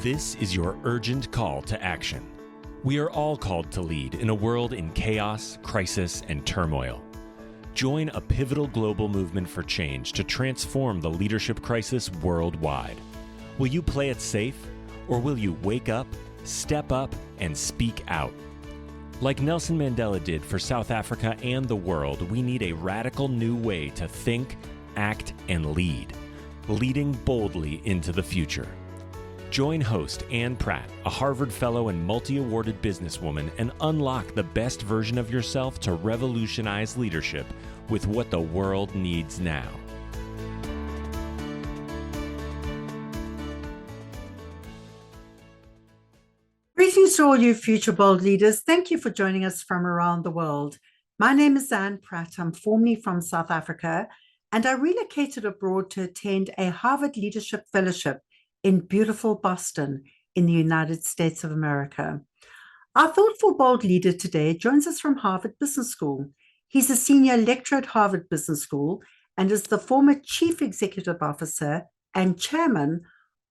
This is your urgent call to action. We are all called to lead in a world in chaos, crisis, and turmoil. Join a pivotal global movement for change to transform the leadership crisis worldwide. Will you play it safe, or will you wake up, step up, and speak out? Like Nelson Mandela did for South Africa and the world, we need a radical new way to think, act, and lead, leading boldly into the future. Join host Ann Pratt, a Harvard Fellow and multi-awarded businesswoman, and unlock the best version of yourself to revolutionize leadership with what the world needs now. Greetings to all you future bold leaders. Thank you for joining us from around the world. My name is Ann Pratt. I'm formerly from South Africa, and I relocated abroad to attend a Harvard Leadership Fellowship in beautiful Boston in the United States of America. Our thoughtful bold leader today joins us from Harvard Business School. He's a senior lecturer at Harvard Business School and is the former chief executive officer and chairman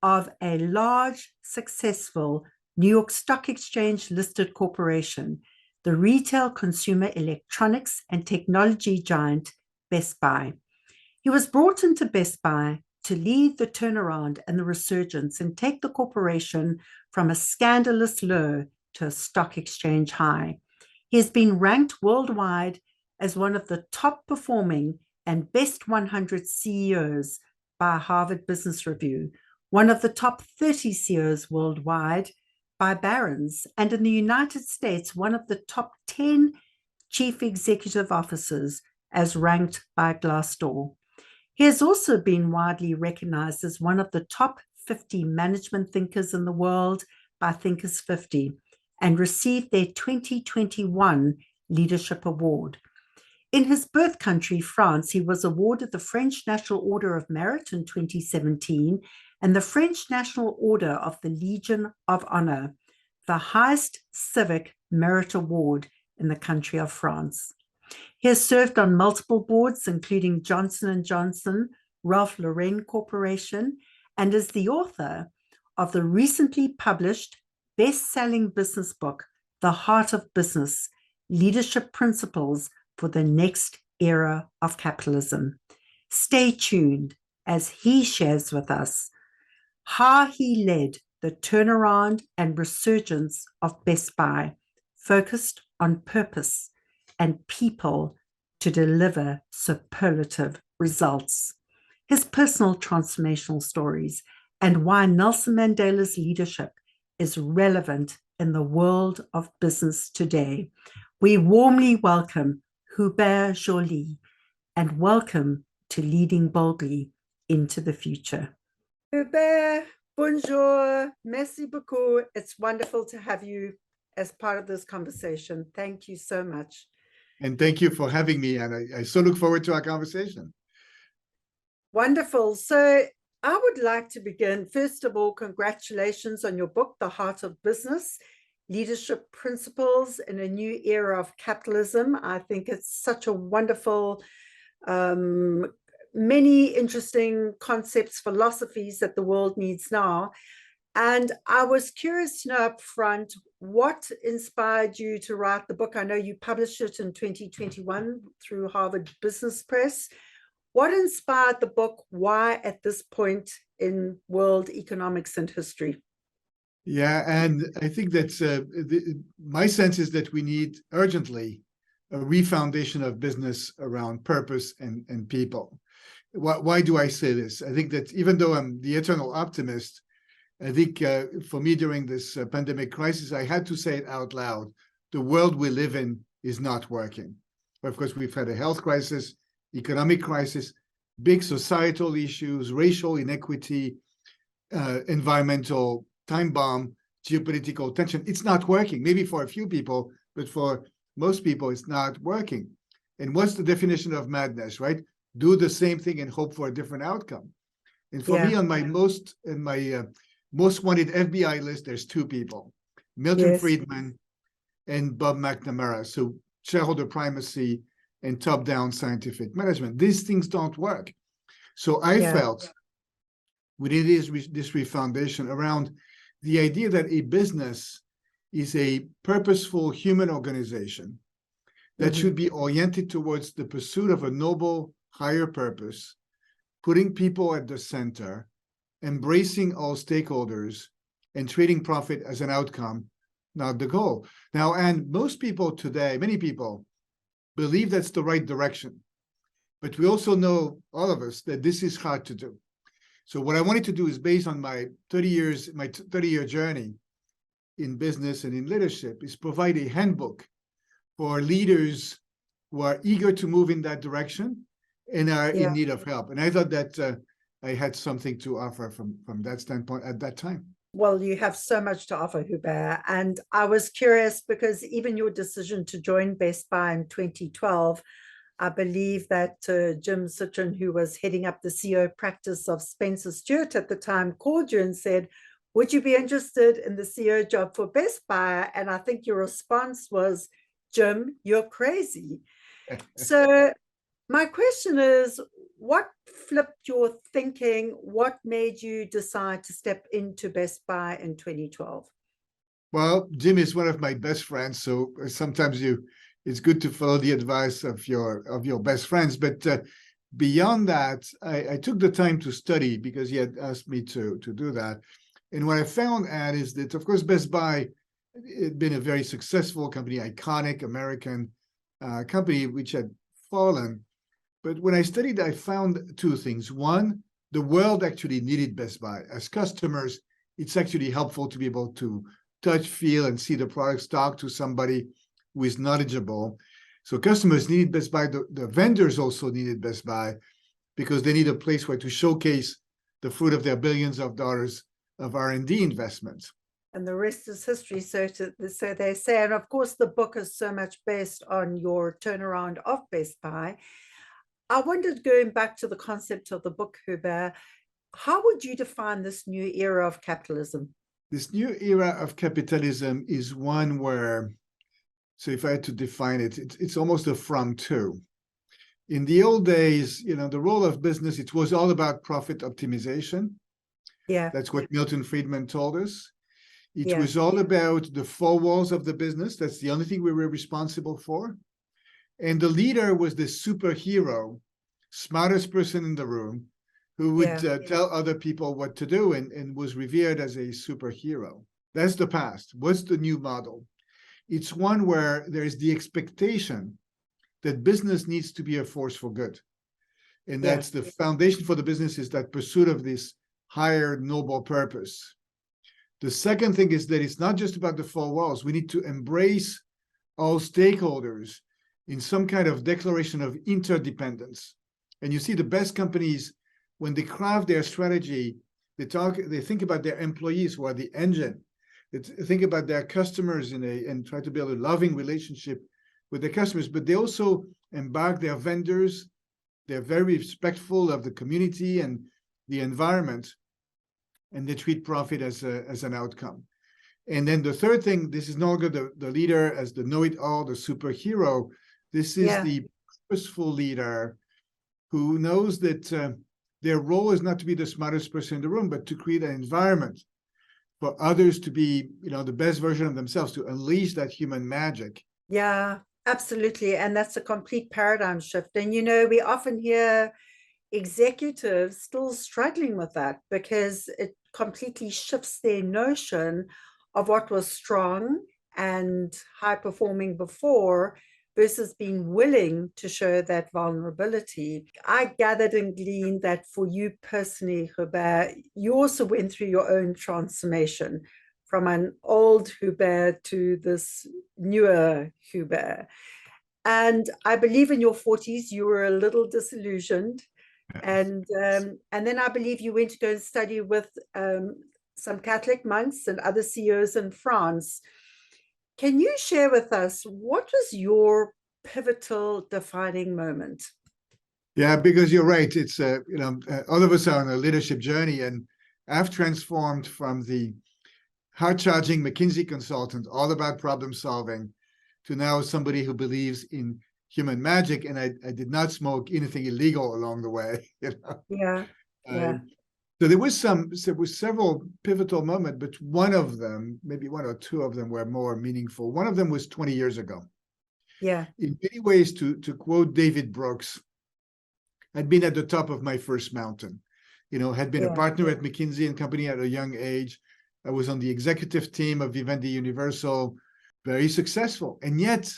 of a large, successful New York Stock Exchange listed corporation, the retail consumer electronics and technology giant Best Buy. He was brought into Best Buy to lead the turnaround and the resurgence and take the corporation from a scandalous low to a stock exchange high. He has been ranked worldwide as one of the top performing and best 100 CEOs by Harvard Business Review, one of the top 30 CEOs worldwide by Barron's, and in the United States, one of the top 10 chief executive officers as ranked by Glassdoor. He has also been widely recognized as one of the top 50 management thinkers in the world by Thinkers 50 and received their 2021 Leadership Award. In his birth country, France, he was awarded the French National Order of Merit in 2017 and the French National Order of the Legion of Honor, the highest civic merit award in the country of France. He has served on multiple boards, including Johnson & Johnson, Ralph Lauren Corporation, and is the author of the recently published best-selling business book, The Heart of Business: Leadership Principles for the Next Era of Capitalism. Stay tuned as he shares with us how he led the turnaround and resurgence of Best Buy, focused on purpose and people to deliver superlative results. His personal transformational stories and why Nelson Mandela's leadership is relevant in the world of business today. We warmly welcome Hubert Joly and welcome to Leading Boldly into the Future. Hubert, bonjour, merci beaucoup. It's wonderful to have you as part of this conversation. Thank you so much. And thank you for having me, and I so look forward to our conversation. Wonderful. So I would like to begin, first of all, congratulations on your book, The Heart of Business: Leadership Principles in a New Era of Capitalism. I think it's such a wonderful, many interesting concepts, philosophies that the world needs now. And I was curious to know up front, what inspired you to write the book? I know you published it in 2021 through Harvard Business Press. What inspired the book? Why at this point in world economics and history? Yeah, and I think that's my sense is that we need urgently a refoundation of business around purpose and people. Why do I say this? I think that even though I'm the eternal optimist, I think for me during this pandemic crisis, I had to say it out loud. The world we live in is not working. Of course, we've had a health crisis, economic crisis, big societal issues, racial inequity, environmental time bomb, geopolitical tension. It's not working, maybe for a few people, but for most people, it's not working. And what's the definition of madness, right? Do the same thing and hope for a different outcome. And for me, on my most wanted FBI list, there's two people, Milton Friedman and Bob McNamara. So shareholder primacy and top-down scientific management. These things don't work. So I felt we needed this refoundation around the idea that a business is a purposeful human organization that should be oriented towards the pursuit of a noble higher purpose, putting people at the center, embracing all stakeholders, and treating profit as an outcome, not the goal. Now, and most people today, many people, believe that's the right direction. But we also know, all of us, that this is hard to do. So what I wanted to do is, based on my 30-year journey in business and in leadership, is provide a handbook for leaders who are eager to move in that direction and are in need of help. And I thought that I had something to offer from that standpoint at that time. Well, you have so much to offer, Hubert. And I was curious because even your decision to join Best Buy in 2012, I believe that Jim Citron, who was heading up the CEO practice of Spencer Stewart at the time, called you and said, would you be interested in the CEO job for Best Buy? And I think your response was, Jim, you're crazy. So my question is, what flipped your thinking? What made you decide to step into Best Buy in 2012? Well, Jim is one of my best friends, so sometimes it's good to follow the advice of your best friends. But beyond that, I took the time to study because he had asked me to do that. And what I found out is that, of course, Best Buy had been a very successful company, iconic American company, which had fallen. But when I studied, I found two things. One, the world actually needed Best Buy. As customers, it's actually helpful to be able to touch, feel, and see the products, talk to somebody who is knowledgeable. So customers needed Best Buy. The vendors also needed Best Buy because they need a place where to showcase the fruit of their billions of dollars of R&D investments. And the rest is history, so they say. And of course, the book is so much based on your turnaround of Best Buy. I wondered, going back to the concept of the book, Hubert, how would you define this new era of capitalism? This new era of capitalism is one where, so if I had to define it, it's almost a from to. In the old days, the role of business, it was all about profit optimization. Yeah. That's what Milton Friedman told us. It was all about the four walls of the business. That's the only thing we were responsible for. And the leader was the superhero, smartest person in the room, who would tell other people what to do and was revered as a superhero. That's the past. What's the new model? It's one where there is the expectation that business needs to be a force for good. And that's the foundation for the business, is that pursuit of this higher noble purpose. The second thing is that it's not just about the four walls. We need to embrace all stakeholders in some kind of declaration of interdependence. And you see the best companies, when they craft their strategy, they think about their employees who are the engine. They think about their customers and try to build a loving relationship with their customers, but they also embark their vendors. They're very respectful of the community and the environment, and they treat profit as an outcome. And then the third thing, this is no longer the leader as the know-it-all, the superhero. This is the purposeful leader who knows that their role is not to be the smartest person in the room, but to create an environment for others to be, the best version of themselves, to unleash that human magic. Yeah, absolutely. And that's a complete paradigm shift. And, we often hear executives still struggling with that because it completely shifts their notion of what was strong and high performing before versus being willing to show that vulnerability. I gathered and gleaned that for you personally, Hubert, you also went through your own transformation from an old Hubert to this newer Hubert. And I believe in your 40s, you were a little disillusioned. And then I believe you went to go and study with some Catholic monks and other CEOs in France. Can you share with us, what was your pivotal defining moment? Yeah, because you're right. It's, all of us are on a leadership journey, and I've transformed from the hard-charging McKinsey consultant, all about problem solving, to now somebody who believes in human magic. And I did not smoke anything illegal along the way. So there was several pivotal moments, but one of them, maybe one or two of them, were more meaningful. One of them was 20 years ago. Yeah. In many ways, to quote David Brooks, I'd been at the top of my first mountain. Had been a partner at McKinsey and Company at a young age. I was on the executive team of Vivendi Universal, very successful. And yet,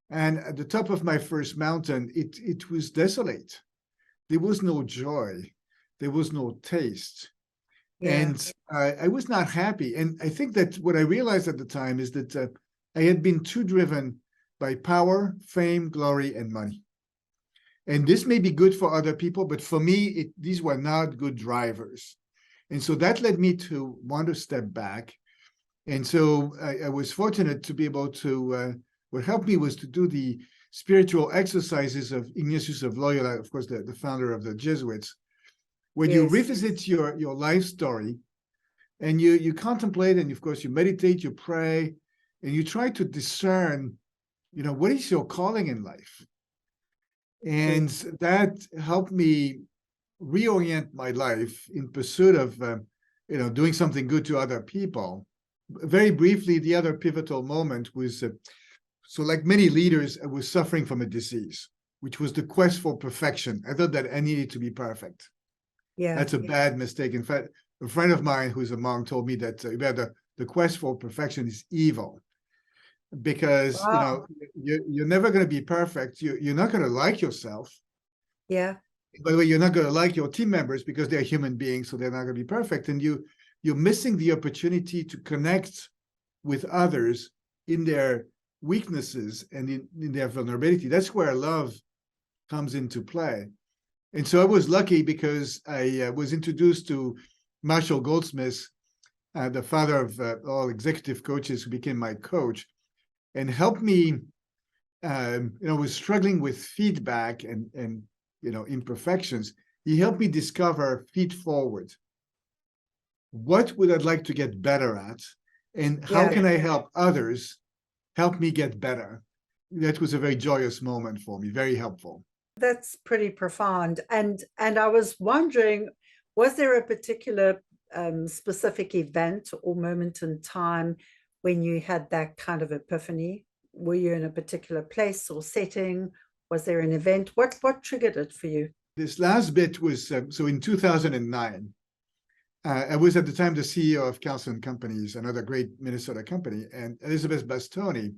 and at the top of my first mountain, it was desolate. There was no joy. There was no taste. And I was not happy. And I think that what I realized at the time is that I had been too driven by power, fame, glory, and money. And this may be good for other people, but for me, these were not good drivers. And so that led me to want to step back. And so I was fortunate to be able to, what helped me was to do the spiritual exercises of Ignatius of Loyola, of course, the founder of the Jesuits, where you revisit your life story and you contemplate, and of course you meditate, you pray, and you try to discern, what is your calling in life? And that helped me reorient my life in pursuit of, doing something good to other people. Very briefly, the other pivotal moment was, so like many leaders, I was suffering from a disease, which was the quest for perfection. I thought that I needed to be perfect. Yeah. That's a bad mistake. In fact, a friend of mine who's a monk told me that the quest for perfection is evil, because you're never going to be perfect. You're not going to like yourself. Yeah. By the way, you're not going to like your team members because they're human beings, so they're not going to be perfect. And you're missing the opportunity to connect with others in their weaknesses and in their vulnerability. That's where love comes into play. And so I was lucky because I was introduced to Marshall Goldsmith, the father of all executive coaches, who became my coach and helped me, was struggling with feedback and imperfections. He helped me discover feed forward. What would I like to get better at? And how can I help others help me get better? That was a very joyous moment for me, very helpful. That's pretty profound. And I was wondering, was there a particular specific event or moment in time when you had that kind of epiphany? Were you in a particular place or setting? Was there an event? What triggered it for you? This last bit was, so in 2009, I was at the time the CEO of Counsel & Companies, another great Minnesota company, and Elizabeth Bastoni,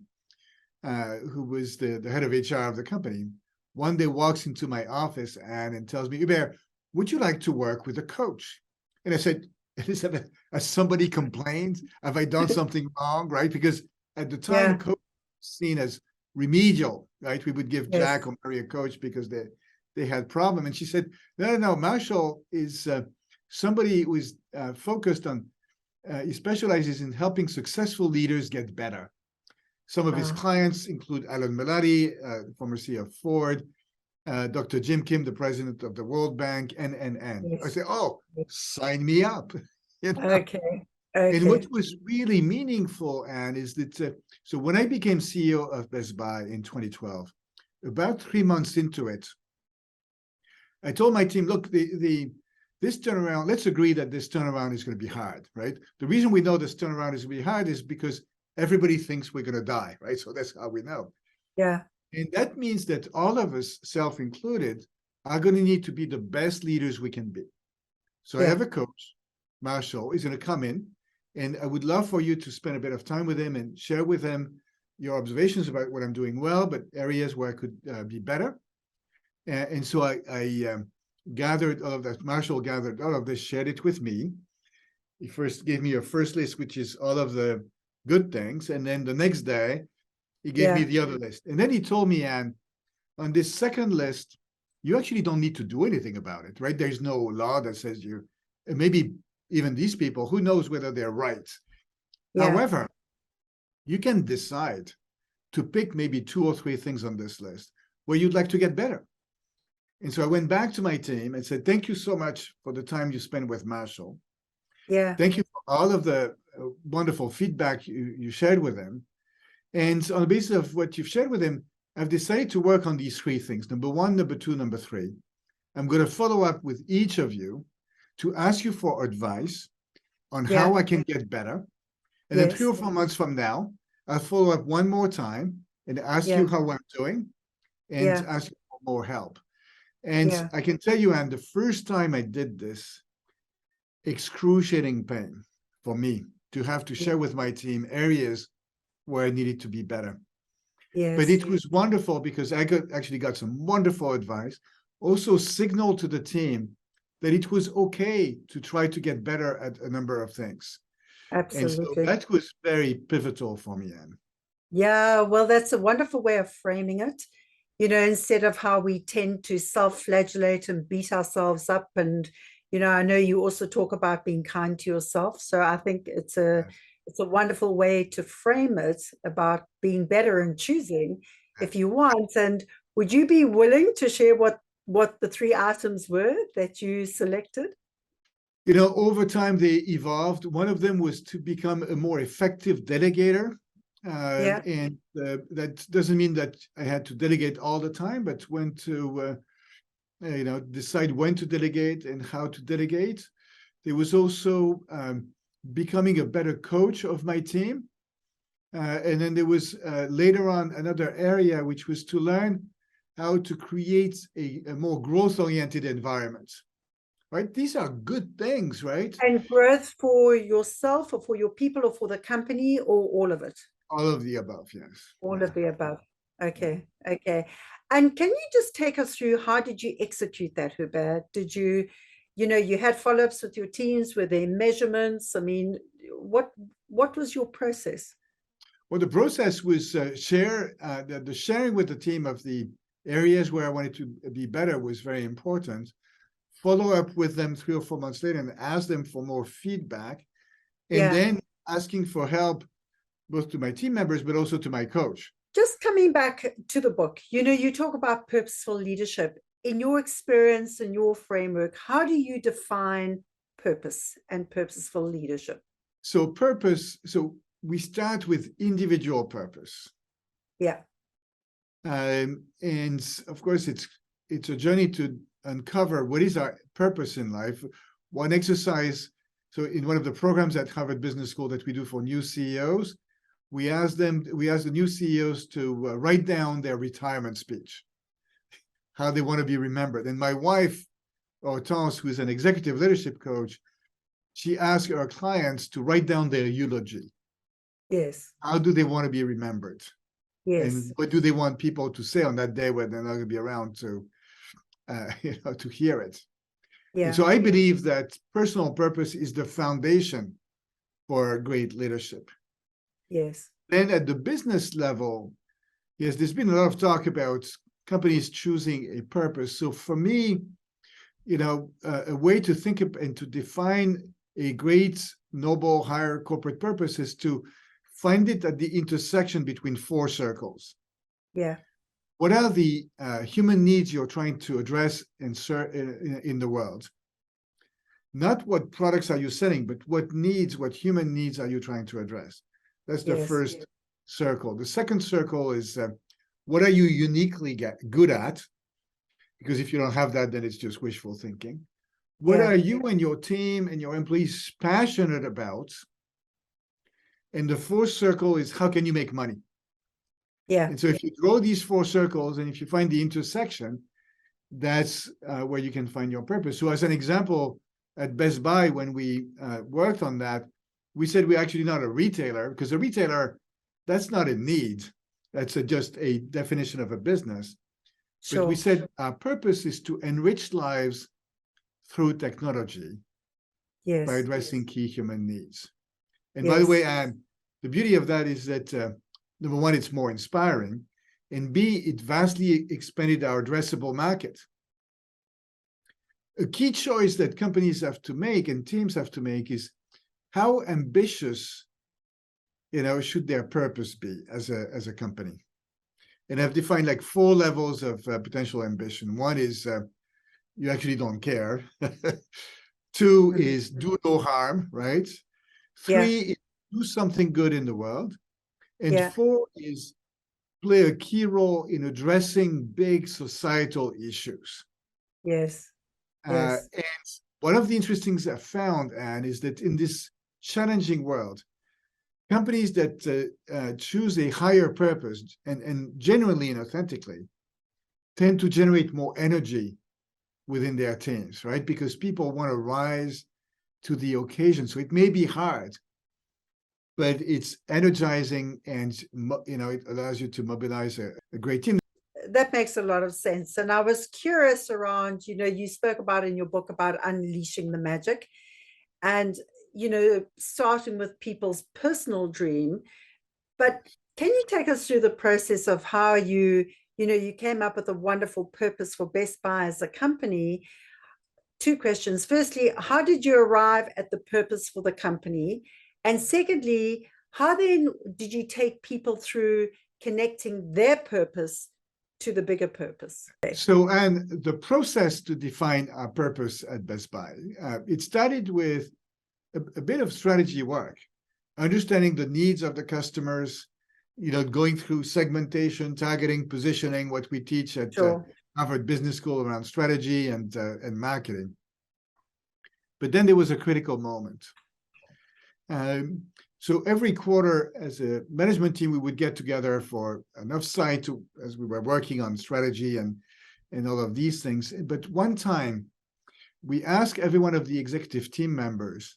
who was the head of HR of the company, one day walks into my office and tells me, Hubert, would you like to work with a coach? And I said, Elizabeth, has somebody complained? Have I done something wrong, right? Because at the time, coach was seen as remedial, right? We would give Jack or Mary a coach because they had problem. And she said, no, Marshall is somebody who is focused on, he specializes in helping successful leaders get better. Some of his clients include Alan Mulally, former CEO of Ford, Dr. Jim Kim, the president of the World Bank, and. I say, sign me up. Okay. And what was really meaningful, Anne, is that, so when I became CEO of Best Buy in 2012, about 3 months into it, I told my team, look, this turnaround, let's agree that this turnaround is going to be hard, right? The reason we know this turnaround is going to be hard is because everybody thinks we're going to die, right? So that's how we know. Yeah. And that means that all of us, self included, are going to need to be the best leaders we can be. So I have a coach, Marshall, is going to come in, and I would love for you to spend a bit of time with him and share with him your observations about what I'm doing well, but areas where I could be better. And so I gathered all of that. Marshall gathered all of this, shared it with me. He first gave me a first list, which is all of the good things. And then the next day, he gave me the other list. And then he told me, Anne, on this second list, you actually don't need to do anything about it, right? There's no law that says you, and maybe even these people, who knows whether they're right. However, you can decide to pick maybe 2 or 3 things on this list where you'd like to get better. And so I went back to my team and said, thank you so much for the time you spent with Marshall. Thank you for all of the wonderful feedback you shared with him. And on the basis of what you've shared with him, I've decided to work on these 3 things. Number 1, number 2, number 3. I'm going to follow up with each of you to ask you for advice on Yeah. how I can get better. And then 3 or 4 months from now, I'll follow up one more time and ask you how I'm doing and ask you for more help. And I can tell you, Anne, the first time I did this, excruciating pain for me to have to share with my team areas where I needed to be better. Yes. But it was wonderful because I actually got some wonderful advice, also signaled to the team that it was okay to try to get better at a number of things. Absolutely. And so that was very pivotal for me, Anne. Yeah, well, that's a wonderful way of framing it. You know, instead of how we tend to self-flagellate and beat ourselves up. And, you know, I know you also talk about being kind to yourself. So I think it's a wonderful way to frame it about being better and choosing if you want. And would you be willing to share what the 3 items were that you selected? You know, over time they evolved. One of them was to become a more effective delegator. And that doesn't mean that I had to delegate all the time, but when to, decide when to delegate and how to delegate. There was also becoming a better coach of my team. And then there was later on another area, which was to learn how to create a more growth-oriented environment. Right? These are good things, right? And growth for yourself or for your people or for the company or all of it? All of the above, yes. All of the above. Okay. And can you just take us through how did you execute that, Hubert? Did you had follow-ups with your teams? Were there measurements? I mean, what was your process? Well, the process was the sharing with the team of the areas where I wanted to be better was very important. Follow up with them 3 or 4 months later and ask them for more feedback, and then asking for help both to my team members, but also to my coach. Just coming back to the book, you talk about purposeful leadership. In your experience and your framework, how do you define purpose and purposeful leadership? So we start with individual purpose. Yeah. And of course, it's a journey to uncover what is our purpose in life. One exercise, so in one of the programs at Harvard Business School that we do for new CEOs, we ask the new CEOs to write down their retirement speech, how they want to be remembered. And my wife, Hortense, who's an executive leadership coach, she asks her clients to write down their eulogy. Yes. How do they want to be remembered? Yes. And what do they want people to say on that day when they're not going to be around to hear it? Yeah. And so I believe that personal purpose is the foundation for great leadership. Yes. Then at the business level, yes, there's been a lot of talk about companies choosing a purpose. So for me, a way to think of and to define a great, noble, higher corporate purpose is to find it at the intersection between 4 circles. Yeah. What are the human needs you're trying to address and serve in the world? Not what products are you selling, but what human needs are you trying to address? That's the first circle. The second circle is what are you uniquely good at? Because if you don't have that, then it's just wishful thinking. What are you and your team and your employees passionate about? And the fourth circle is how can you make money? Yeah. And so if you draw these 4 circles and if you find the intersection, that's where you can find your purpose. So as an example, at Best Buy, when we worked on that, we said we're actually not a retailer, because a retailer, that's not a need. That's just a definition of a business. Sure. But we said our purpose is to enrich lives through technology by addressing key human needs. And by the way, Anne, the beauty of that is that, number one, it's more inspiring, and B, it vastly expanded our addressable market. A key choice that companies have to make and teams have to make is how ambitious, should their purpose be as a company? And I've defined like 4 levels of potential ambition. One is you actually don't care. 2 is do no harm, right? 3 is do something good in the world. And 4 is play a key role in addressing big societal issues. Yes. And One of the interesting things I found, Anne, is that in this challenging world, companies that choose a higher purpose and genuinely and authentically tend to generate more energy within their teams, right? Because people want to rise to the occasion. So it may be hard, but it's energizing, and it allows you to mobilize a great team. That makes a lot of sense. And I was curious around, you spoke about in your book about unleashing the magic and, starting with people's personal dream. But can you take us through the process of how you came up with a wonderful purpose for Best Buy as a company? Two questions. Firstly, how did you arrive at the purpose for the company? And secondly, how then did you take people through connecting their purpose to the bigger purpose? So, and the process to define our purpose at Best Buy, it started with a bit of strategy work, understanding the needs of the customers, going through segmentation, targeting, positioning, what we teach at Harvard Business School around strategy and marketing. But then there was a critical moment. So every quarter, as a management team, we would get together for an offsite as we were working on strategy and all of these things. But one time, we asked every one of the executive team members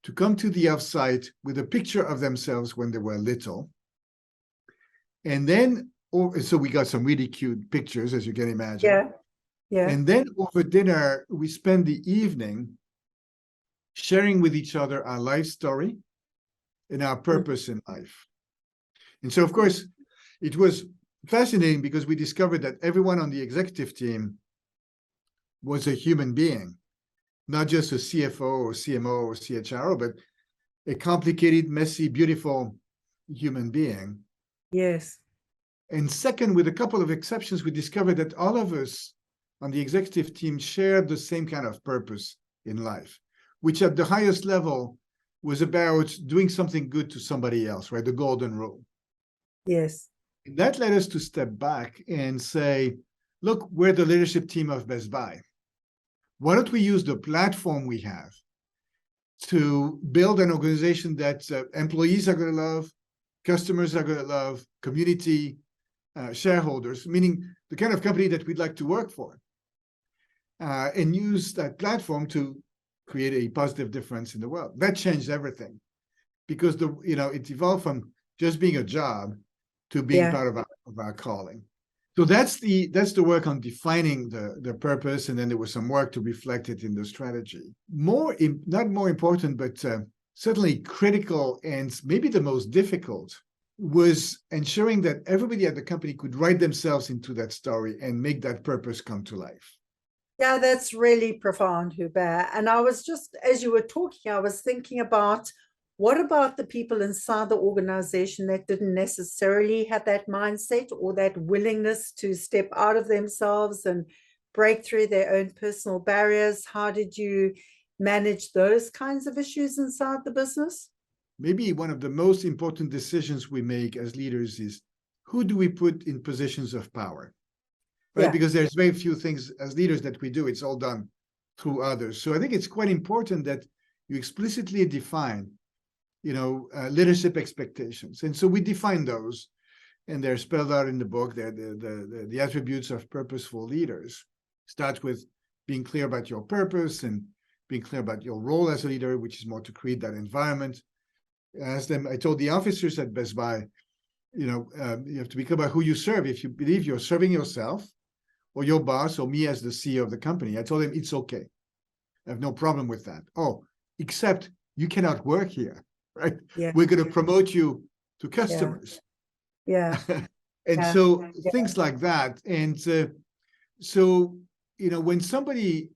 to come to the offsite with a picture of themselves when they were little. And then, so we got some really cute pictures, as you can imagine. Yeah. And then over dinner, we spent the evening sharing with each other our life story and our purpose in life. And so, of course, it was fascinating because we discovered that everyone on the executive team was a human being, not just a CFO or CMO or CHRO, but a complicated, messy, beautiful human being. Yes. And second, with a couple of exceptions, we discovered that all of us on the executive team shared the same kind of purpose in life, which at the highest level was about doing something good to somebody else, right? The golden rule. Yes. And that led us to step back and say, look, we're the leadership team of Best Buy. Why don't we use the platform we have to build an organization that employees are going to love, customers are going to love, community, shareholders, meaning the kind of company that we'd like to work for, and use that platform to create a positive difference in the world. That changed everything because it evolved from just being a job to being part of our calling. So that's the work on defining the purpose, and then there was some work to reflect it in the strategy. Not more important, but certainly critical and maybe the most difficult was ensuring that everybody at the company could write themselves into that story and make that purpose come to life. Yeah, that's really profound, Hubert. And I was just, as you were talking, I was thinking about what about the people inside the organization that didn't necessarily have that mindset or that willingness to step out of themselves and break through their own personal barriers? How did you manage those kinds of issues inside the business? Maybe one of the most important decisions we make as leaders is who do we put in positions of power? Right? Yeah. Because there's very few things as leaders that we do. It's all done through others. So I think it's quite important that you explicitly define, leadership expectations. And so we define those, and they're spelled out in the book. They're the attributes of purposeful leaders. Start with being clear about your purpose and being clear about your role as a leader, which is more to create that environment. I told the officers at Best Buy, you have to be clear about who you serve. If you believe you're serving yourself or your boss or me as the CEO of the company, I told them it's okay. I have no problem with that. Oh, except you cannot work here, right? Yeah. We're going to promote you to customers. Yeah. And so things like that. And so, when somebody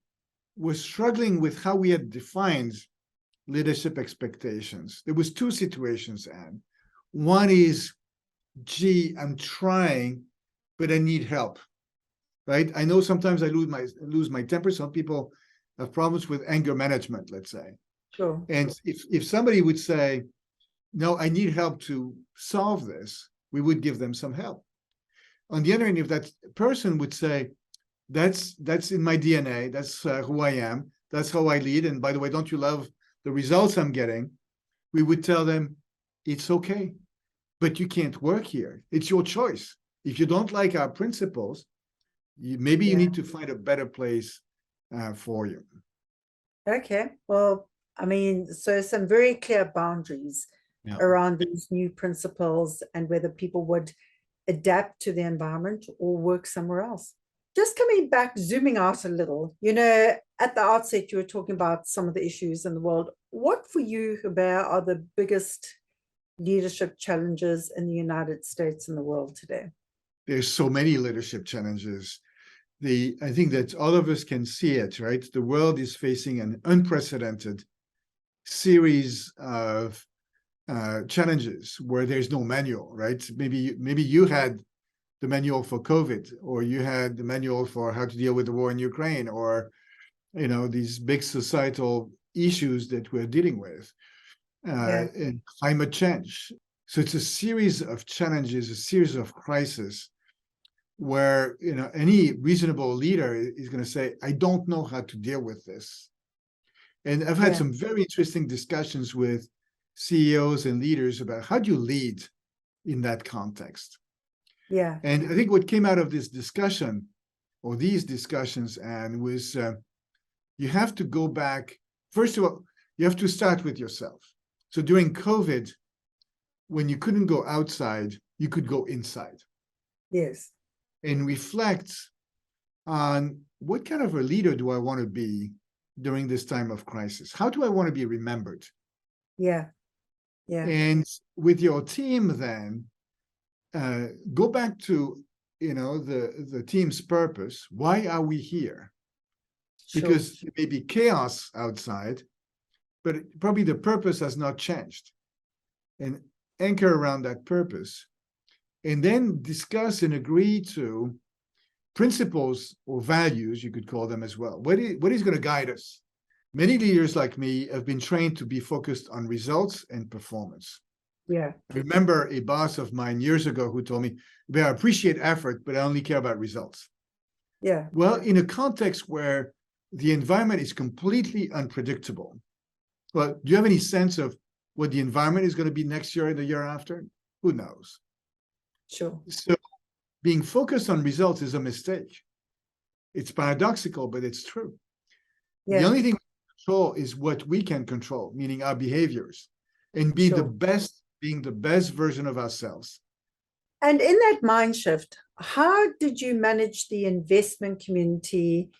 was struggling with how we had defined leadership expectations, there was two situations, Anne. One is, gee, I'm trying, but I need help, right? I know sometimes I lose my temper. Some people have problems with anger management, let's say. Sure. And if somebody would say, no, I need help to solve this, we would give them some help. On the other hand, if that person would say, that's in my DNA, that's who I am, That's how I lead. And by the way, don't you love the results I'm getting? We would tell them, it's okay, but you can't work here. It's your choice. If you don't like our principles, maybe you need to find a better place for you. Okay. Well, I mean, so some very clear boundaries around these new principles and whether people would adapt to the environment or work somewhere else. Just coming back, zooming out a little, at the outset, you were talking about some of the issues in the world. What for you, Hubert, are the biggest leadership challenges in the United States and the world today? There's so many leadership challenges. I think that all of us can see it, right? The world is facing an unprecedented series of challenges where there's no manual, right? Maybe you had the manual for COVID, or you had the manual for how to deal with the war in Ukraine, or these big societal issues that we're dealing with, and climate change. So it's a series of challenges, a series of crises, where any reasonable leader is going to say, I don't know how to deal with this. And I've had some very interesting discussions with CEOs and leaders about how do you lead in that context. Yeah. And I think what came out of this discussion, or these discussions, and was you have to go back. First of all, you have to start with yourself. So during COVID, when you couldn't go outside, you could go inside. Yes. And reflect on what kind of a leader do I want to be during this time of crisis? How do I want to be remembered? Yeah. And with your team, then go back to the team's purpose. Why are we here? Because there may be chaos outside, but probably the purpose has not changed. And anchor around that purpose. And then discuss and agree to principles or values, you could call them as well. What is going to guide us? Many leaders like me have been trained to be focused on results and performance. Yeah. I remember a boss of mine years ago who told me, I appreciate effort, but I only care about results. Yeah. Well, in a context where the environment is completely unpredictable, well, do you have any sense of what the environment is going to be next year and the year after? Who knows? Sure. So being focused on results is a mistake. It's paradoxical, but it's true. Yeah. The only thing we can control is what we can control, meaning our behaviors, and being the best version of ourselves. And in that mind shift, how did you manage the investment community?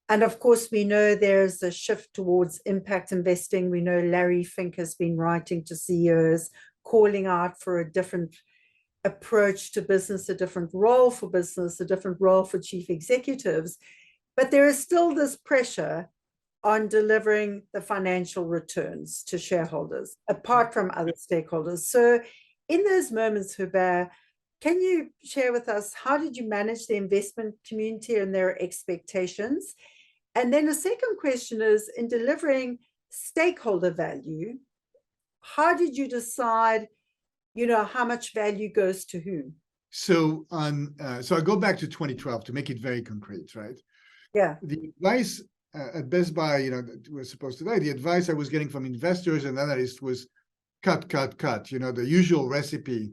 And of course, we know there's a shift towards impact investing. We know Larry Fink has been writing to CEOs, calling out for a different approach to business, a different role for business, a different role for chief executives. But there is still this pressure on delivering the financial returns to shareholders, apart from other stakeholders. So in those moments, Hubert, can you share with us, how did you manage the investment community and their expectations? And then a second question is, in delivering stakeholder value, how did you decide, how much value goes to whom? So so I go back to 2012 to make it very concrete, right? Yeah. The advice at Best Buy, that we're supposed to buy, the advice I was getting from investors and analysts was cut, the usual recipe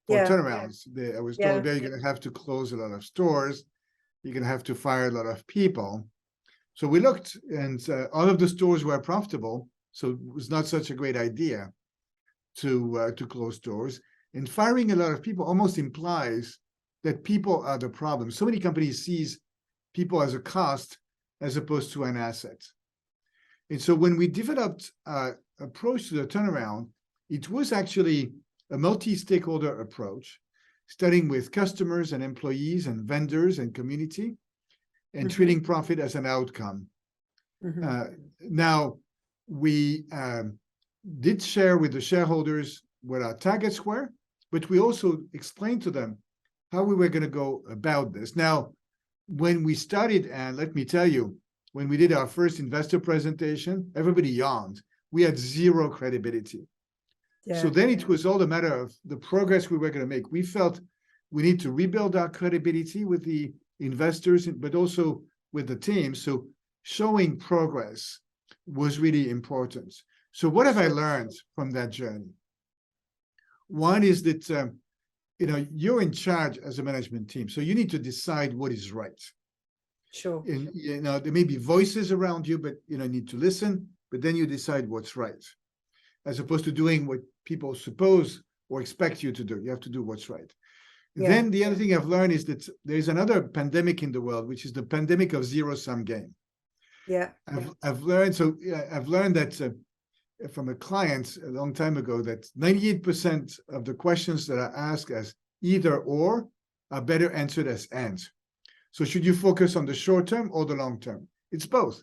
for turnarounds. I was told, you're going to have to close a lot of stores. You're going to have to fire a lot of people. So we looked, and all of the stores were profitable. So it was not such a great idea to close stores. And firing a lot of people almost implies that people are the problem. So many companies sees people as a cost as opposed to an asset. And so when we developed an approach to the turnaround, it was actually a multi-stakeholder approach, starting with customers and employees and vendors and community, and treating profit as an outcome. Now, we did share with the shareholders what our targets were, but we also explained to them how we were going to go about this. Now, when we started, and let me tell you, when we did our first investor presentation, everybody yawned. We had zero credibility. So then it was all a matter of the progress we were going to make. We felt we need to rebuild our credibility with the investors, but also with the team. So showing progress was really important. So what have I learned from that journey? One is that you're in charge as a management team, so you need to decide what is right. Sure. And there may be voices around you, but you need to listen. But then you decide what's right, as opposed to doing what people suppose or expect you to do. You have to do what's right. Yeah. Then the other thing I've learned is that there's another pandemic in the world, which is the pandemic of zero-sum game. Yeah. I've learned that from a client a long time ago that 98% of the questions that are asked as either or are better answered as and. So should you focus on the short term or the long term? It's both.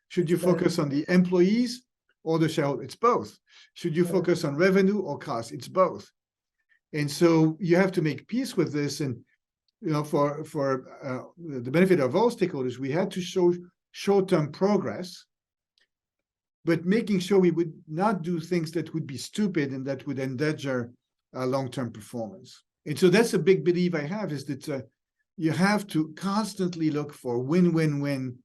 Should you focus on the employees or the shareholder? It's both. Should you focus on revenue or cost? It's both. And so you have to make peace with this. And for the benefit of all stakeholders, we had to show short-term progress, but making sure we would not do things that would be stupid and that would endanger our long-term performance. And so that's a big belief I have, is that you have to constantly look for win-win-win,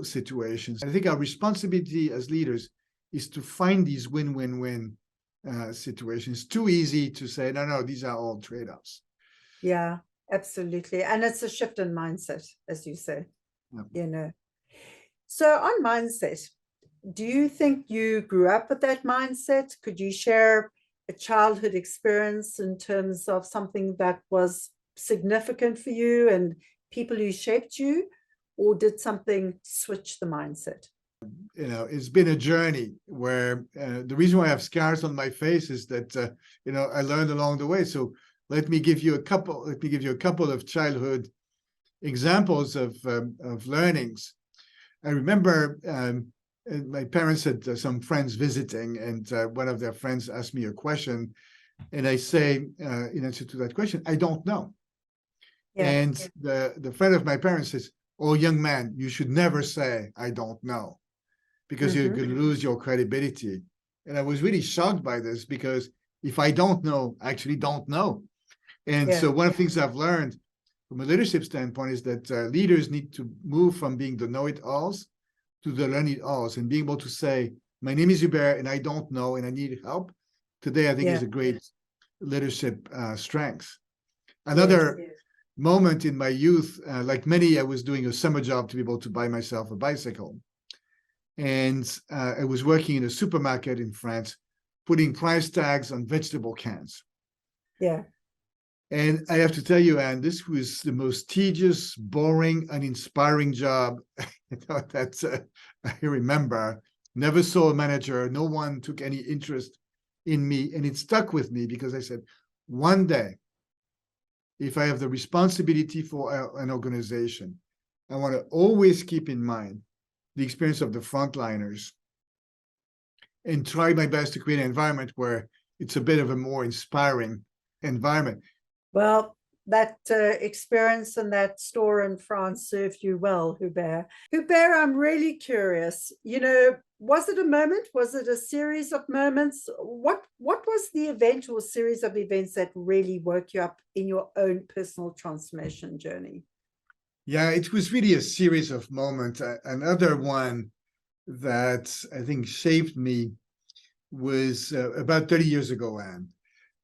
situations. I think our responsibility as leaders is to find these win-win-win situations. It's too easy to say, no, these are all trade-offs. Yeah, absolutely. And it's a shift in mindset, as you say, So on mindset, do you think you grew up with that mindset? Could you share a childhood experience in terms of something that was significant for you and people who shaped you, or did something switch the mindset? It's been a journey where the reason why I have scars on my face is that I learned along the way. So let me give you a couple of childhood examples of learnings. I remember my parents had some friends visiting, and one of their friends asked me a question, and I say, in answer to that question, I don't know. Yeah. And the friend of my parents says, "Oh, young man, you should never say I don't know, because you're going to lose your credibility." And I was really shocked by this, because if I don't know, I actually don't know. And so one of the things I've learned from a leadership standpoint is that leaders need to move from being the know-it-alls to the learn-it-alls, and being able to say, my name is Hubert and I don't know and I need help. Today, I think is a great leadership strength. Another moment in my youth, like many, I was doing a summer job to be able to buy myself a bicycle. And I was working in a supermarket in France, putting price tags on vegetable cans. Yeah. And I have to tell you, Anne, this was the most tedious, boring, uninspiring job that I remember. Never saw a manager. No one took any interest in me. And it stuck with me, because I said, one day, if I have the responsibility for an organization, I want to always keep in mind the experience of the frontliners and try my best to create an environment where it's a bit of a more inspiring environment. Well, that experience and that store in France served you well, Hubert. Hubert, I'm really curious. Was it a moment? Was it a series of moments? What was the event or series of events that really woke you up in your own personal transformation journey? Yeah, it was really a series of moments. Another one that I think shaped me was about 30 years ago, Anne.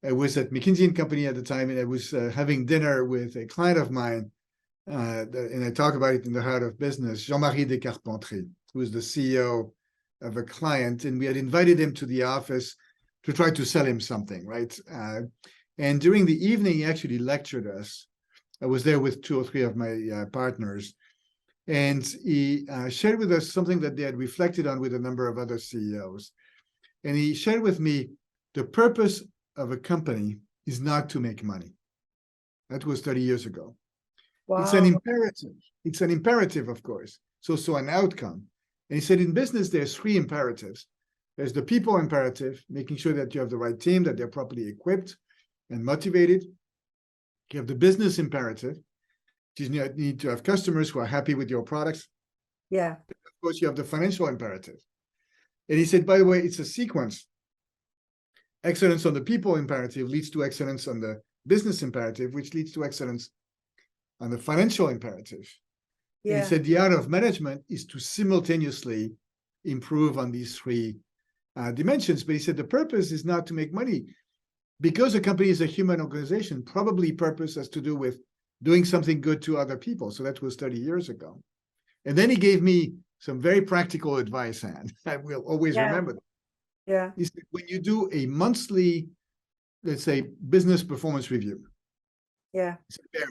I was at McKinsey & Company at the time, and I was having dinner with a client of mine, and I talk about it in The Heart of Business, Jean-Marie Descarpentries, who was the CEO of a client, and we had invited him to the office to try to sell him something, right? And during the evening, he actually lectured us. I was there with 2 or 3 of my partners, and he shared with us something that they had reflected on with a number of other CEOs. And he shared with me the purpose of a company is not to make money. That was 30 years ago. Wow. It's an imperative. It's an imperative, of course. So an outcome. And he said, in business, there's 3 imperatives. There's the people imperative, making sure that you have the right team, that they're properly equipped and motivated. You have the business imperative, which is you need to have customers who are happy with your products. Yeah. Of course, you have the financial imperative. And he said, by the way, it's a sequence. Excellence on the people imperative leads to excellence on the business imperative, which leads to excellence on the financial imperative. And he Yeah. said the art of management is to simultaneously improve on these three dimensions. But he said the purpose is not to make money. Because a company is a human organization, probably purpose has to do with doing something good to other people. So that was 30 years ago. And then he gave me some very practical advice, and I will always remember that. Yeah. He said, when you do a monthly, let's say, business performance review, Yeah. he said,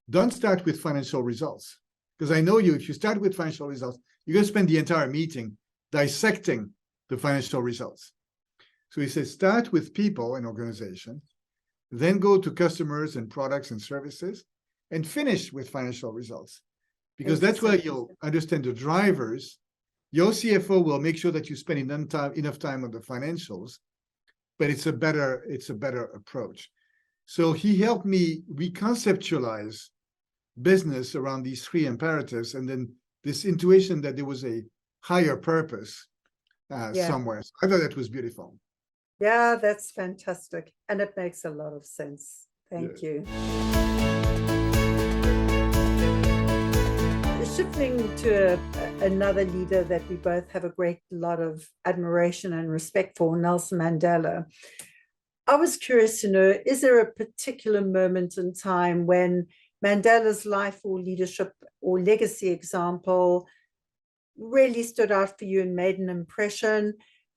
don't start with financial results. Because I know you, if you start with financial results, you're going to spend the entire meeting dissecting the financial results. So he says, start with people and organization, then go to customers and products and services, and finish with financial results. Because that's where you'll understand the drivers. Your CFO will make sure that you spend enough time on the financials, but it's a better approach. So he helped me reconceptualize business around these three imperatives, and then this intuition that there was a higher purpose somewhere. So I thought that was beautiful. Yeah, that's fantastic. And it makes a lot of sense. Thank you. Shifting to another leader that we both have a great lot of admiration and respect for, Nelson Mandela. I was curious to know, is there a particular moment in time when Mandela's life or leadership or legacy example really stood out for you and made an impression?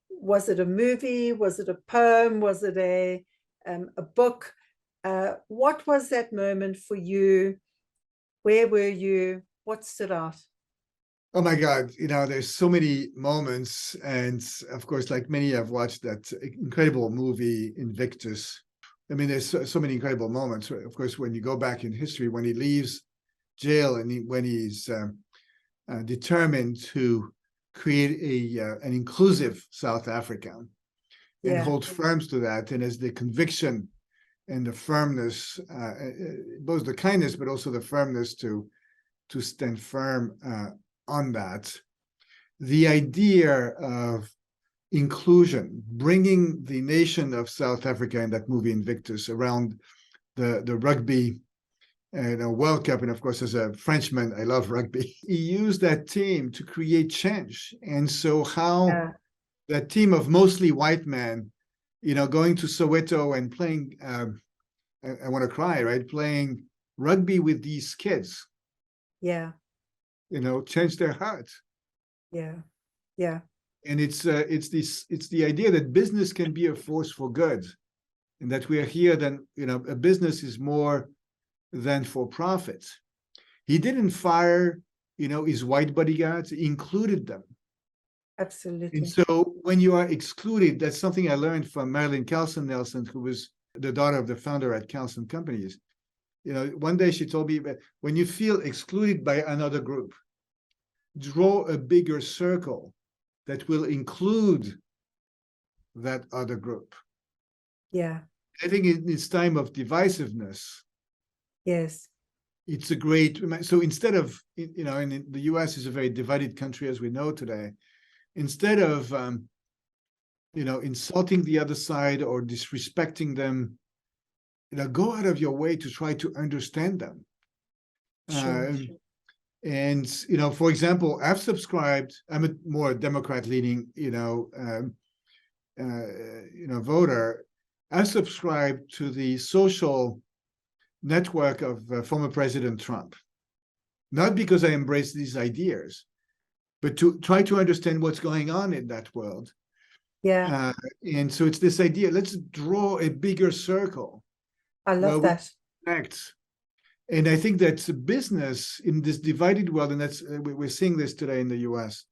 Was it a movie? Was it a poem? Was it a book? What was that moment for you? Where were you? What stood out? Oh my God, there's so many moments. And of course, like many, I've watched that incredible movie, Invictus. I mean, there's so many incredible moments. Of course, when you go back in history, when he leaves jail and when he's determined to create an inclusive South Africa and hold firm to that. And as the conviction and the firmness, both the kindness, but also the firmness to stand firm on that. The idea of inclusion, bringing the nation of South Africa in that movie Invictus around the rugby World Cup, and of course, as a Frenchman, I love rugby. He used that team to create change. And so how that team of mostly white men, going to Soweto and playing, I want to cry, right? Playing rugby with these kids. Yeah. Changed their hearts. Yeah. Yeah. And it's the idea that business can be a force for good, and that we are here. Then a business is more than for profit. He didn't fire his white bodyguards; he included them. Absolutely. And so when you are excluded, that's something I learned from Marilyn Kelson Nelson, who was the daughter of the founder at Kelson Companies. One day she told me, when you feel excluded by another group, draw a bigger circle that will include that other group. Yeah. I think in this time of divisiveness, yes, it's a great, so instead of, in the US is a very divided country, as we know today, instead of, insulting the other side or disrespecting them, go out of your way to try to understand them. sure. And, for example, I'm a more Democrat-leaning, voter. I've subscribed to the social network of former President Trump, not because I embrace these ideas, but to try to understand what's going on in that world. Yeah. And so it's this idea, let's draw a bigger circle. I love that. Connect. And I think that's business in this divided world, and that's we're seeing this today in the US.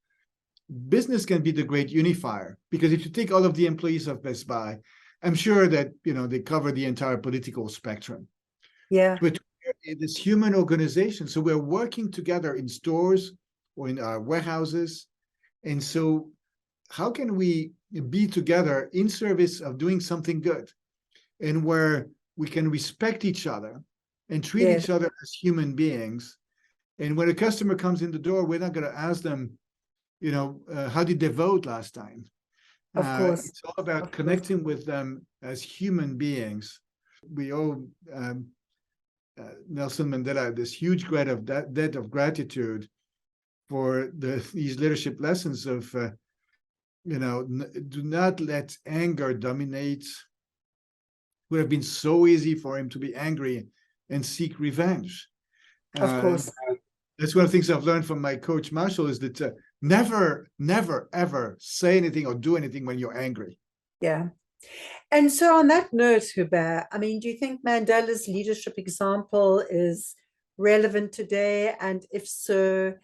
Business can be the great unifier, because if you take all of the employees of Best Buy, I'm sure that they cover the entire political spectrum. Yeah. But this human organization, so we're working together in stores or in our warehouses, and so how can we be together in service of doing something good, and where we can respect each other and treat each other as human beings. And when a customer comes in the door, we're not going to ask them, how did they vote last time? Of course. It's all about connecting with them as human beings. We owe Nelson Mandela this huge debt of gratitude for these leadership lessons of, do not let anger dominate. It would have been so easy for him to be angry and seek revenge. Of course. That's one of the things I've learned from my coach, Marshall, is that never, never, ever say anything or do anything when you're angry. Yeah. And so on that note, Hubert, I mean, do you think Mandela's leadership example is relevant today? And if so,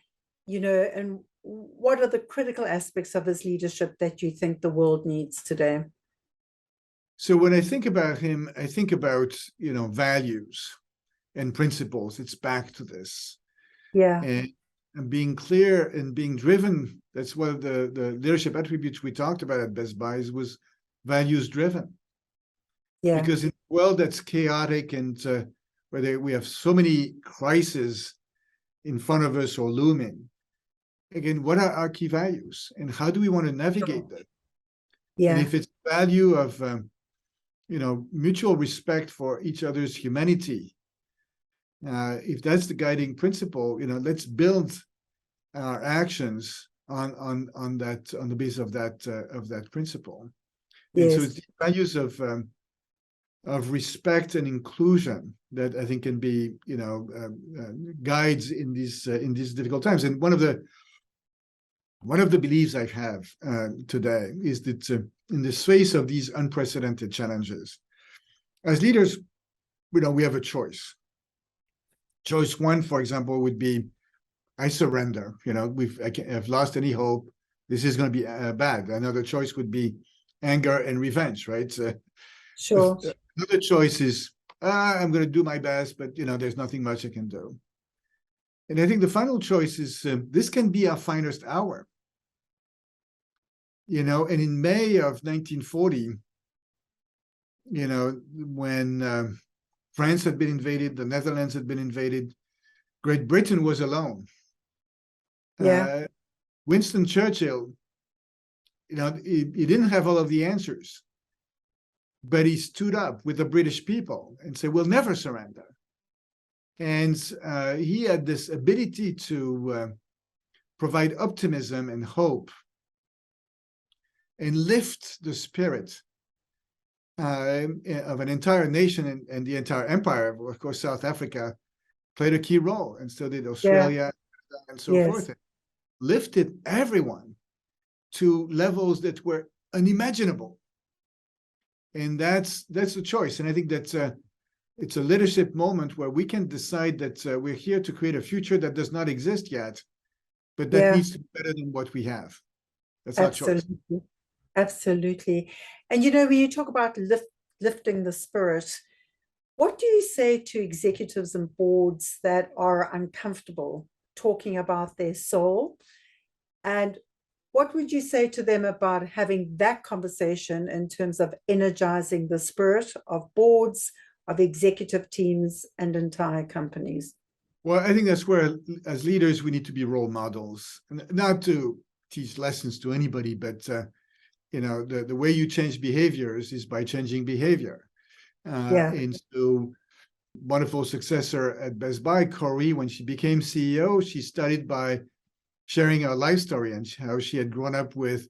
and what are the critical aspects of his leadership that you think the world needs today? So when I think about him, I think about, values and principles. It's back to this. Yeah. And being clear and being driven. That's one of the leadership attributes we talked about at Best Buy was values driven. Yeah. Because in a world that's chaotic and where we have so many crises in front of us or looming, again, what are our key values and how do we want to navigate that? Yeah. And if it's value of, mutual respect for each other's humanity, if that's the guiding principle, let's build our actions on the basis of that principle. Yes. And so it's the values of respect and inclusion that I think can be, guides in these difficult times. And one of the beliefs I have today is that in the face of these unprecedented challenges, as leaders, we have a choice. Choice one, for example, would be, I surrender. I've lost any hope. This is going to be bad. Another choice would be anger and revenge, right? Sure. Another choice is, I'm going to do my best, but there's nothing much I can do. And I think the final choice is, this can be our finest hour. And in May of 1940, when France had been invaded, the Netherlands had been invaded, Great Britain was alone. Yeah. Winston Churchill, he didn't have all of the answers, but he stood up with the British people and said, we'll never surrender. And he had this ability to provide optimism and hope and lift the spirit of an entire nation and the entire empire. Of course, South Africa played a key role, and so did Australia and so forth. And lifted everyone to levels that were unimaginable. And that's a choice. And I think that's it's a leadership moment where we can decide that we're here to create a future that does not exist yet, but that needs to be better than what we have. That's our choice. Absolutely. And when you talk about lifting the spirit, what do you say to executives and boards that are uncomfortable talking about their soul? And what would you say to them about having that conversation in terms of energizing the spirit of boards, of executive teams, and entire companies? Well, I think that's where, as leaders, we need to be role models, not to teach lessons to anybody, but the way you change behaviors is by changing behavior. And so, wonderful successor at Best Buy, Corey, when she became CEO, she started by sharing her life story and how she had grown up with,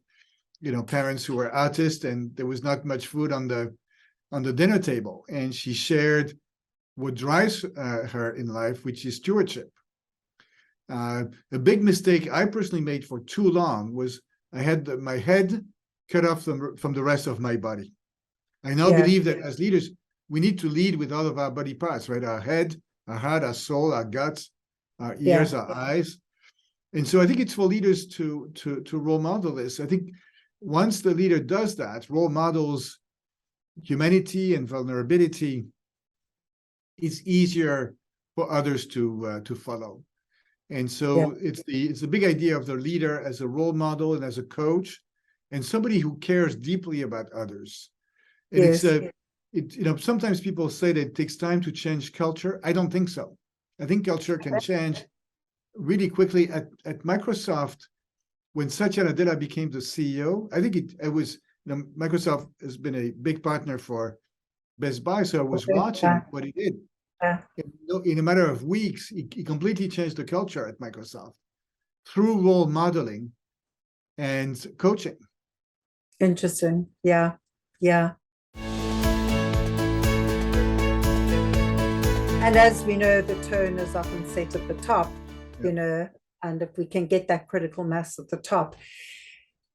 parents who were artists, and there was not much food on the dinner table. And she shared what drives her in life, which is stewardship. A big mistake I personally made for too long was I had my head cut off from the rest of my body. I now believe that as leaders, we need to lead with all of our body parts, right? Our head, our heart, our soul, our guts, our ears, our eyes. And so I think it's for leaders to role model this. I think once the leader does that, role models humanity and vulnerability, it's easier for others to follow. And so it's the big idea of the leader as a role model and as a coach, and somebody who cares deeply about others. And sometimes people say that it takes time to change culture. I don't think so. I think culture can change really quickly. At Microsoft, when Satya Nadella became the CEO, I think it was, Microsoft has been a big partner for Best Buy, so I was watching what he did. In a matter of weeks, he completely changed the culture at Microsoft. through role modeling and coaching. Interesting. Yeah. Yeah. And as we know, the tone is often set at the top, and if we can get that critical mass at the top.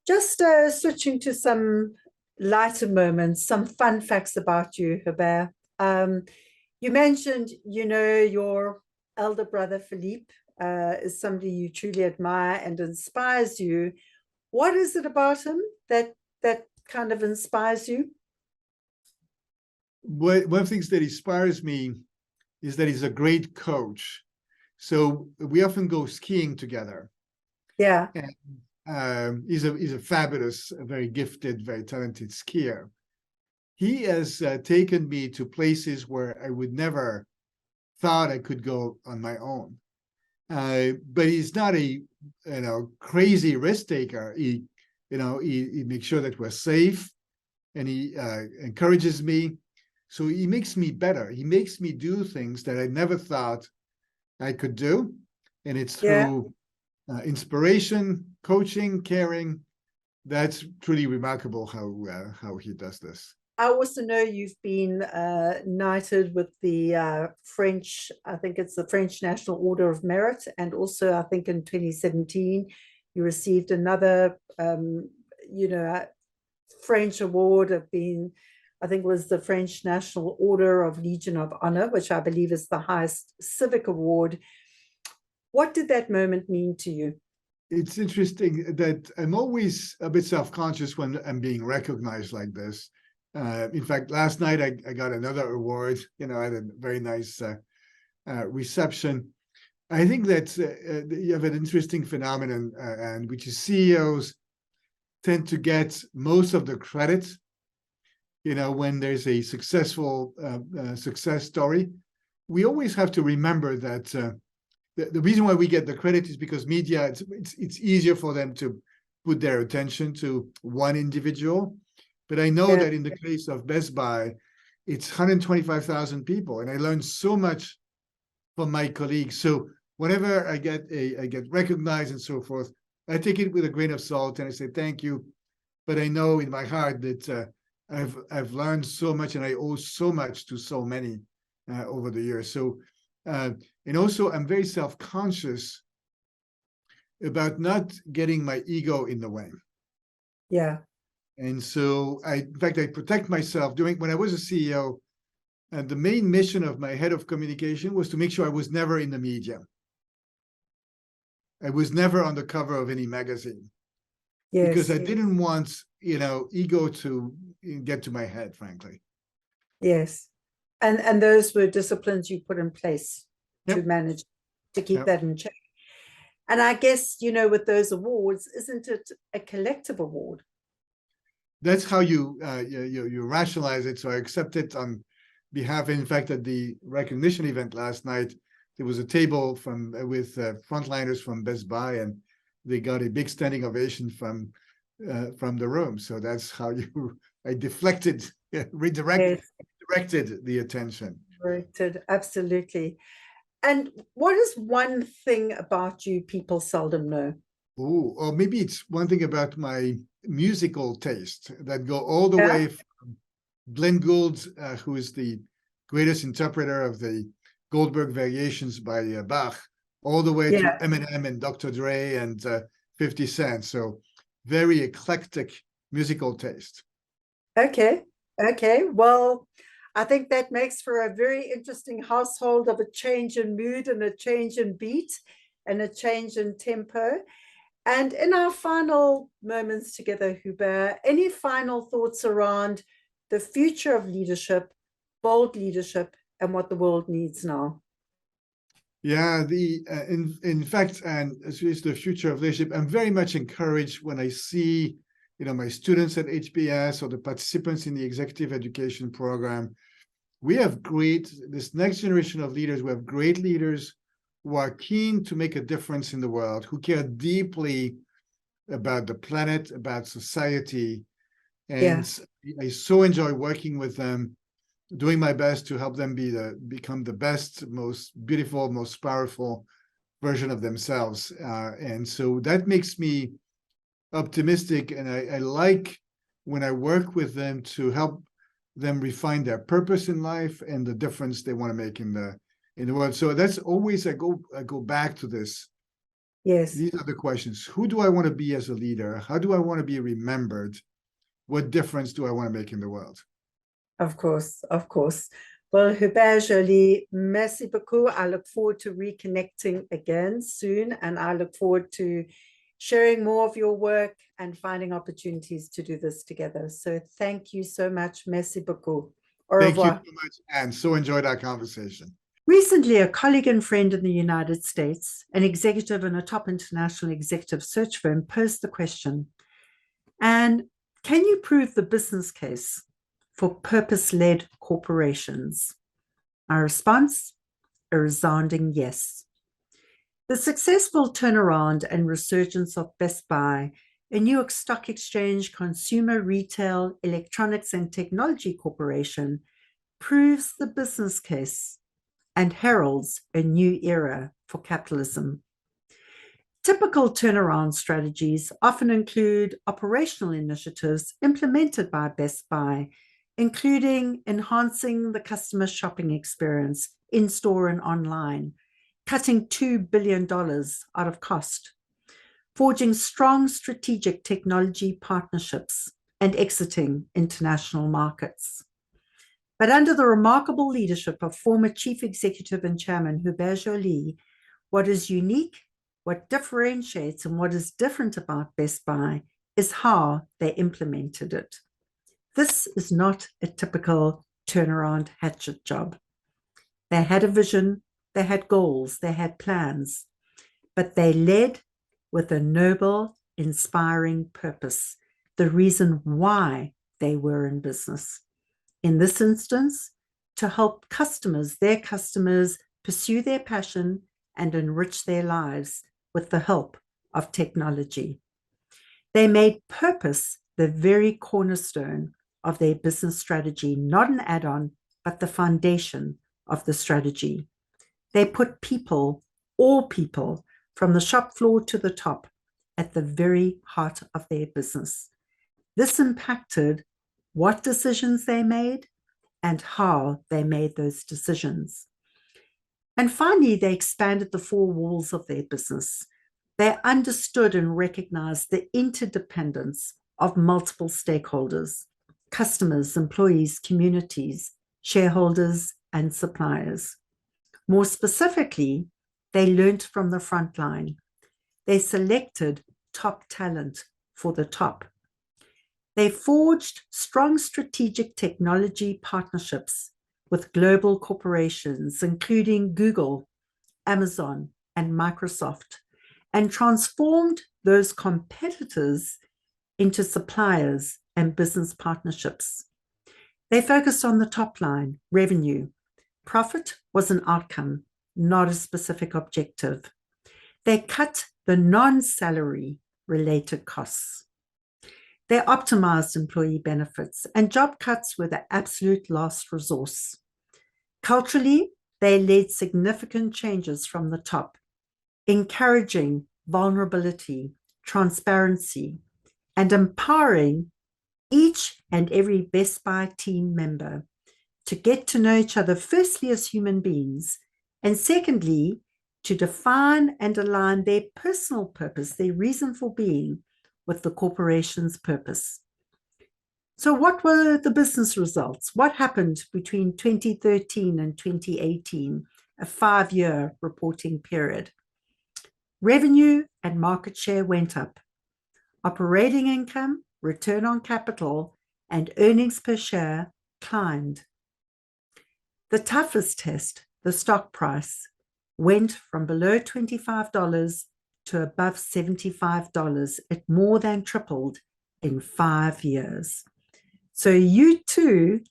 Just switching to some lighter moments, some fun facts about you, Hubert. You mentioned, your elder brother, Philippe, is somebody you truly admire and inspires you. What is it about him that kind of inspires you? One of the things that inspires me is that he's a great coach. So we often go skiing together. Yeah. And he's a fabulous, very gifted, very talented skier. He has taken me to places where I would never thought I could go on my own. But he's not a crazy risk taker. He makes sure that we're safe, and he encourages me. So he makes me better. He makes me do things that I never thought I could do. And it's through inspiration, coaching, caring. That's truly remarkable how he does this. I also know you've been knighted with the French, I think it's the French National Order of Merit. And also, I think in 2017, you received another, French award of being, I think it was the French National Order of Legion of Honor, which I believe is the highest civic award. What did that moment mean to you? It's interesting that I'm always a bit self-conscious when I'm being recognized like this. In fact, last night I got another award. I had a very nice reception. I think that you have an interesting phenomenon, and which is CEOs tend to get most of the credit. When there's a successful success story, we always have to remember that the reason why we get the credit is because media, it's easier for them to put their attention to one individual. But I know that in the case of Best Buy, it's 125,000 people, and I learned so much from my colleagues. So whenever I get recognized and so forth, I take it with a grain of salt and I say thank you. But I know in my heart that I've learned so much, and I owe so much to so many over the years. So and also I'm very self-conscious about not getting my ego in the way. Yeah. And so in fact, I protect myself. When I was a CEO, and the main mission of my head of communication was to make sure I was never in the media. I was never on the cover of any magazine. Yes, because I didn't want, ego to get to my head, frankly. Yes. And those were disciplines you put in place to manage, to keep that in check. And I guess, with those awards, isn't it a collective award? That's how you rationalize it. So I accept it on behalf. In fact, at the recognition event last night, there was a table with frontliners from Best Buy, and they got a big standing ovation from the room. So that's how I deflected, redirected the attention. Directed, absolutely. And what is one thing about you people seldom know? Oh, or maybe it's one thing about my musical taste that go all the way from Glenn Gould, who is the greatest interpreter of the Goldberg Variations by Bach, all the way to Eminem and Dr. Dre and 50 Cent. So very eclectic musical taste. Okay. Well, I think that makes for a very interesting household of a change in mood and a change in beat and a change in tempo. And in our final moments together, Hubert, any final thoughts around the future of leadership, bold leadership, and what the world needs now? Yeah, in fact, and as is the future of leadership, I'm very much encouraged when I see, my students at HBS or the participants in the executive education program. We have this next generation of leaders. We have great leaders who are keen to make a difference in the world, who care deeply about the planet, about society. And I so enjoy working with them, doing my best to help them become the best, most beautiful, most powerful version of themselves. And so that makes me optimistic. And I like when I work with them to help them refine their purpose in life and the difference they want to make in the world. So that's always I go back to this. Yes. These are the questions. Who do I want to be as a leader? How do I want to be remembered? What difference do I want to make in the world? Of course, of course. Well, Hubert Joly, merci beaucoup. I look forward to reconnecting again soon, and I look forward to sharing more of your work and finding opportunities to do this together. So thank you so much. Merci beaucoup. Au revoir. Thank you so much, and so enjoyed our conversation. Recently, a colleague and friend in the United States, an executive in a top international executive search firm, posed the question, and can you prove the business case for purpose-led corporations? Our response, a resounding yes. The successful turnaround and resurgence of Best Buy, a New York Stock Exchange consumer retail, electronics and technology corporation, proves the business case and heralds a new era for capitalism. Typical turnaround strategies often include operational initiatives implemented by Best Buy, including enhancing the customer shopping experience in-store and online, cutting $2 billion out of cost, forging strong strategic technology partnerships, and exiting international markets. But under the remarkable leadership of former Chief Executive and Chairman Hubert Joly, what is unique, what differentiates, and what is different about Best Buy is how they implemented it. This is not a typical turnaround hatchet job. They had a vision, they had goals, they had plans, but they led with a noble, inspiring purpose, the reason why they were in business. In this instance, to help customers, their customers, pursue their passion and enrich their lives with the help of technology. They made purpose the very cornerstone of their business strategy, not an add-on, but the foundation of the strategy. They put people, all people, from the shop floor to the top, at the very heart of their business. This impacted what decisions they made and how they made those decisions. And finally, they expanded the four walls of their business. They understood and recognized the interdependence of multiple stakeholders: customers, employees, communities, shareholders, and suppliers. More specifically, they learned from the front line. They selected top talent for the top. They forged strong strategic technology partnerships with global corporations, including Google, Amazon, and Microsoft, and transformed those competitors into suppliers and business partnerships. They focused on the top line, revenue. Profit was an outcome, not a specific objective. They cut the non-salary related costs. They optimized employee benefits, and job cuts were the absolute last resource. Culturally, they led significant changes from the top, encouraging vulnerability, transparency, and empowering each and every Best Buy team member to get to know each other, firstly as human beings, and secondly, to define and align their personal purpose, their reason for being, with the corporation's purpose. So what were the business results? What happened between 2013 and 2018, a 5-year reporting period? Revenue and market share went up. Operating income, return on capital, and earnings per share climbed. The toughest test, the stock price, went from below $25 to above $75. It more than tripled in 5 years. So you too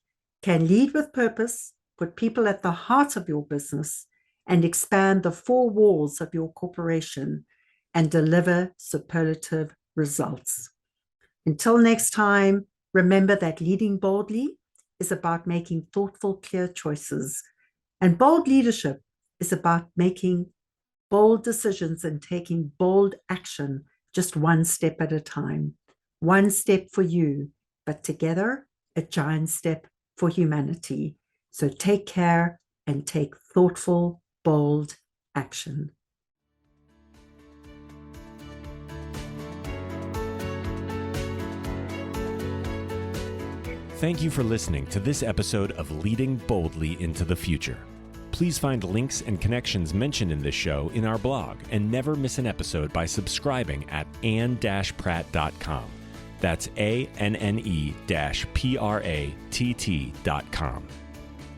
can lead with purpose, put people at the heart of your business, and expand the four walls of your corporation and deliver superlative results. Until next time, remember that leading boldly is about making thoughtful, clear choices, and bold leadership is about making bold decisions and taking bold action, just one step at a time. One step for you, but together, a giant step for humanity. So take care and take thoughtful, bold action. Thank you for listening to this episode of Leading Boldly into the Future. Please find links and connections mentioned in this show in our blog and never miss an episode by subscribing at anne-pratt.com. That's ANNE-PRATT.com.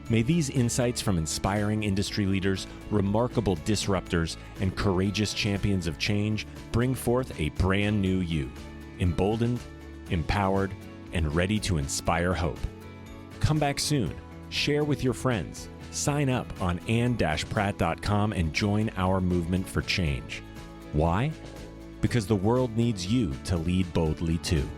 May these insights from inspiring industry leaders, remarkable disruptors, and courageous champions of change bring forth a brand new you, emboldened, empowered, and ready to inspire hope. Come back soon, share with your friends, sign up on anne-pratt.com and join our movement for change. Why? Because the world needs you to lead boldly too.